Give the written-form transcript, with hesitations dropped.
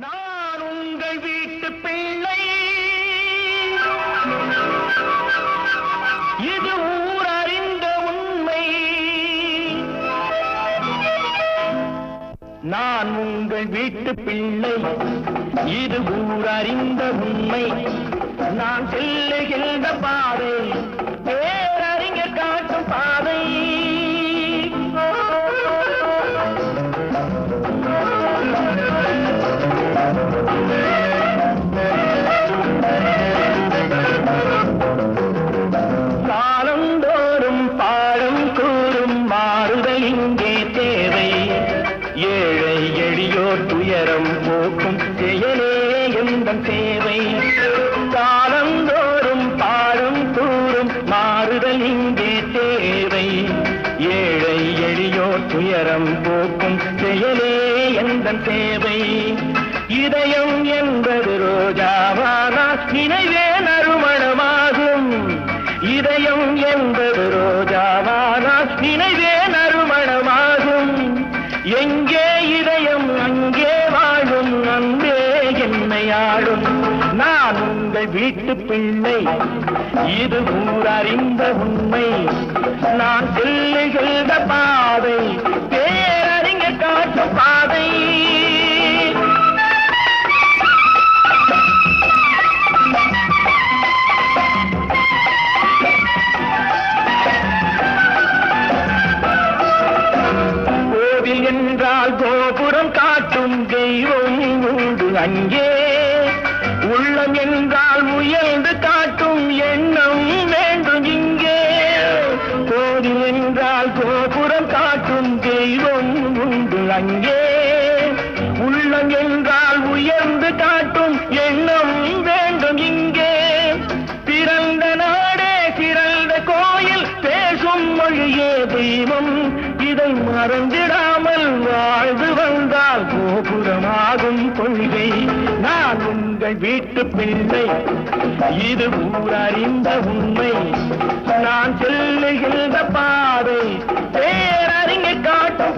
நான் உங்கள் வீட்டு பிள்ளை, இது ஊர் அறிந்த உண்மை. நான் உங்கள் வீட்டு பிள்ளை, இது ஊர் அறிந்த உண்மை. நான் செல்லுகின்ற பாதை பேரறிஞர் காட்டும் பாதை. காலந்தோறும் பாடம் கூறும் மாறுதல் இங்கே தேவை. ஏழை எளியோர் துயரம் போக்கும் செயலே எந்தன் சேவை. காலந்தோறும் பாடம் கூறும் மாறுதல் இங்கே தேவை. ஏழை எளியோர் துயரம் போக்கும் செயலே எந்தன் சேவை. இதயம் என்பது ரோஜாவானா நினைவே நறுமணமாகும். இதயம் என்பது ரோஜாவானா நினைவே நறுமணமாகும். எங்கே இதயம் அங்கே வாழும் அன்பே என்னை ஆளும். நான் உங்கள் வீட்டு பிள்ளை, இது ஊர் அறிந்த உண்மை. நான் செல்லுகின்ற பாதை பேரறிஞர் காட்டும் பாதை. கோவில் என்றால் கோபுரம் காட்டும் தெய்வம் உண்டு அங்கே. உள்ளம் என்றால் முயன்று காட்டும் எண்ணம் வேண்டும் இங்கே. கோவில் என்றால் கோபுரம் காட்டும் தெய்வம் உண்டு அங்கே. உள்ளம் என்றால் உயர்ந்து காட்டும் எண்ணம் வேண்டும் இங்கே. பிறந்த நாடே சிறந்த கோயில், பேசும் மொழியே தெய்வம். இதை மறந்திடாமல் வாழ்ந்து வந்தால் கோபுரமாகும் கொள்கை. நான் உங்கள் வீட்டு பிள்ளை, இது ஊர் அறிந்த உண்மை. நான் செல்லுகின்ற பாதை பேரறிஞர் காட்டும்